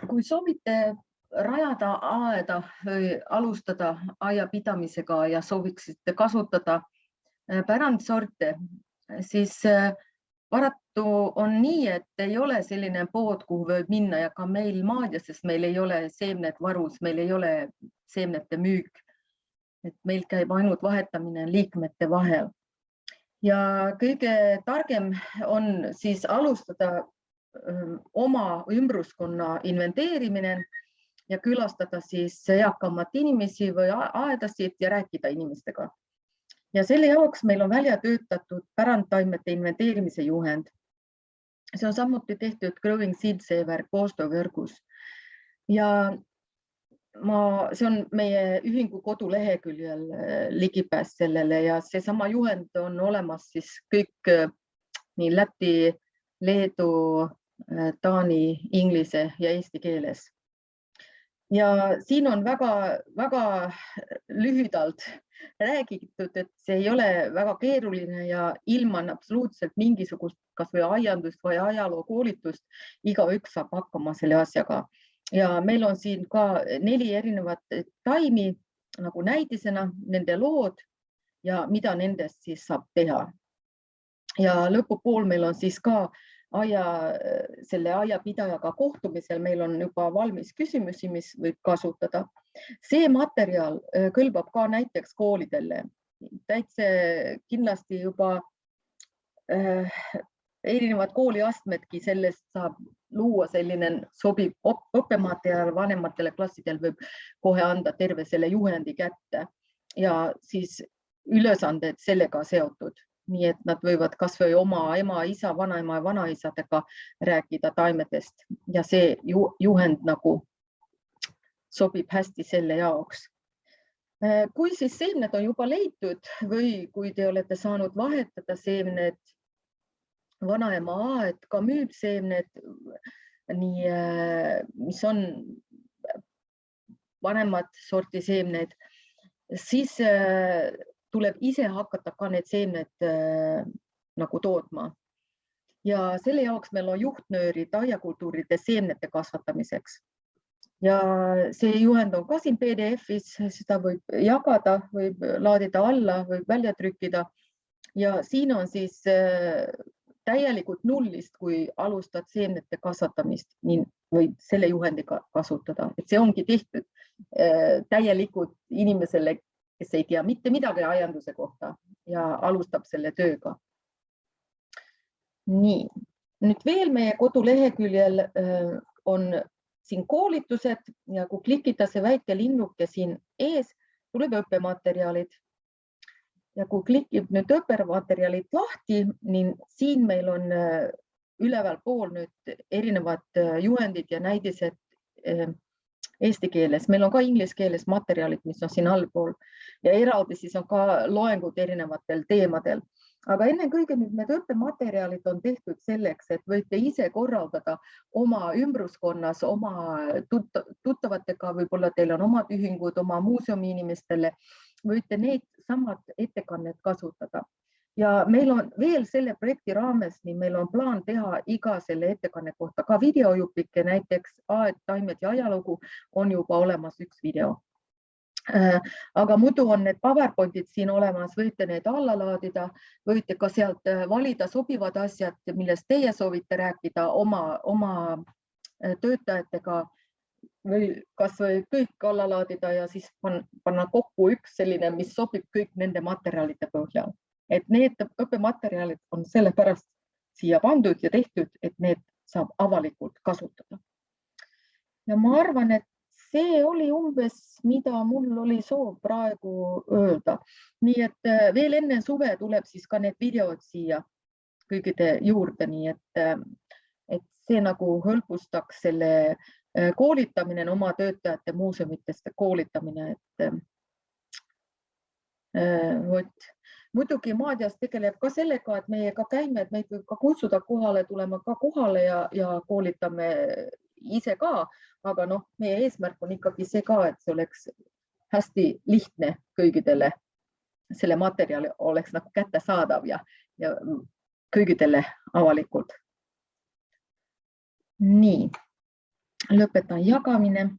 Kui soovite rajada aeda või alustada aiapidamisega ja sooviksite kasutada pärandsorte, siis paratu on nii, et ei ole selline pood, kuhu võib minna ja ka meil Maadjases meil ei ole seemned varus, meil ei ole seemnete müük. Et meil käib ainult vahetamine liikmete vahel. Ja kõige targem on siis alustada oma ümbruskonna inventeerimine ja külastada siis eakamat inimesi või aedasid ja rääkida inimestega. Ja selle jaoks meil on välja töötatud pärandtaimete inventeerimise juhend. See on samuti tehtud Growing Seedsaver koostöövõrgus. Ja see on meie ühingu koduleheküljel ligipääs sellele ja seesama juhend on olemas siis kõik nii läti, leedu, taani, inglise ja eesti keeles. Ja siin on väga lühidalt räägitud, et see ei ole väga keeruline ja ilma absoluutselt mingisugust kas või aiandust või ajalookoolitust igaüks saab hakkama selle asjaga. Ja meil on siin ka 4 erinevat taimi nagu näidisena, nende lood ja mida nendest siis saab teha. Ja lõpupool meil on siis ka selle aiapidajaga kohtumisel meil on juba valmis küsimusi, mis võib kasutada. See materjal kõlbab ka näiteks koolidele. Täitsa kindlasti juba erinevad kooliastmedki sellest saab luua selline sobib õppematerjal vanematele klassidel võib kohe anda terve selle juhendi kätte ja siis ülesanded sellega seotud. Nii et nad võivad kas või oma ema, isa, vanaema ja vanaisadega rääkida taimedest ja see juhend nagu sobib hästi selle jaoks. Kui siis seemned on juba leitud või kui te olete saanud vahetada seemned, vanaema aed ka müüb seemned, mis on vanemad sorti seemned, siis tuleb ise hakata ka need seemned nagu tootma. Ja selle jaoks meil on juhtnöörid aiakultuuride seemnete kasvatamiseks. Ja see juhend on ka siin PDF-is, seda võib jagada, võib laadida alla, võib välja trükkida. Ja siin on siis täielikult nullist, kui alustad seemnete kasvatamist, nii võib selle juhendiga kasutada. Et see ongi tehtud täielikult inimesele, kes ei tea mitte midagi aianduse kohta ja alustab selle tööga. Nii, nüüd veel meie koduleheküljel on siin koolitused ja kui klikida see väike linnuke siin ees, tuleb õppematerjalid. Ja kui klikib nüüd õppematerjalid lahti, niin siin meil on üleval pool nüüd erinevad juhendid ja näidised eesti keeles. Meil on ka inglise keeles materjalid, mis on siin allpool ja eraldi siis on ka loengud erinevatel teemadel. Aga enne kõige nüüd need õppematerjalid on tehtud selleks, et võite ise korraldada oma ümbruskonnas, oma tuttavatega, võib-olla teil on omad ühingud, oma muuseumi inimestele, võite need samad ettekannet kasutada. Ja meil on veel selle projekti raames, nii meil on plaan teha iga selle ettekanne kohta ka videojupike, näiteks aed, taimed ja ajalugu on juba olemas üks video. Aga muidu on need PowerPointid siin olemas, võite need alla laadida, võite ka sealt valida sobivad asjad, millest teie soovite rääkida oma töötajatega või kas või kõik alla laadida ja siis panna kokku üks selline, mis sobib kõik nende materjalide põhjal. Et need õppematerjalid on sellepärast siia pandud ja tehtud, et need saab avalikult kasutada. Ja ma arvan, et see oli umbes, mida mul oli soov praegu öelda. Nii et veel enne suve tuleb siis ka need videod siia kõigide juurde, nii et see nagu hõlbustaks selle koolitamine, oma töötajate muuseumitest koolitamine. Muidugi Maadjas tegeleb ka sellega, et meie ka käime, et meid võib ka kutsuda kohale, tulema ka kohale ja koolitame ise ka, aga meie eesmärk on ikkagi see ka, et see oleks hästi lihtne kõigidele. Selle materjali oleks nagu kättesaadav ja kõigidele avalikult. Nii, lõpetan jagamine.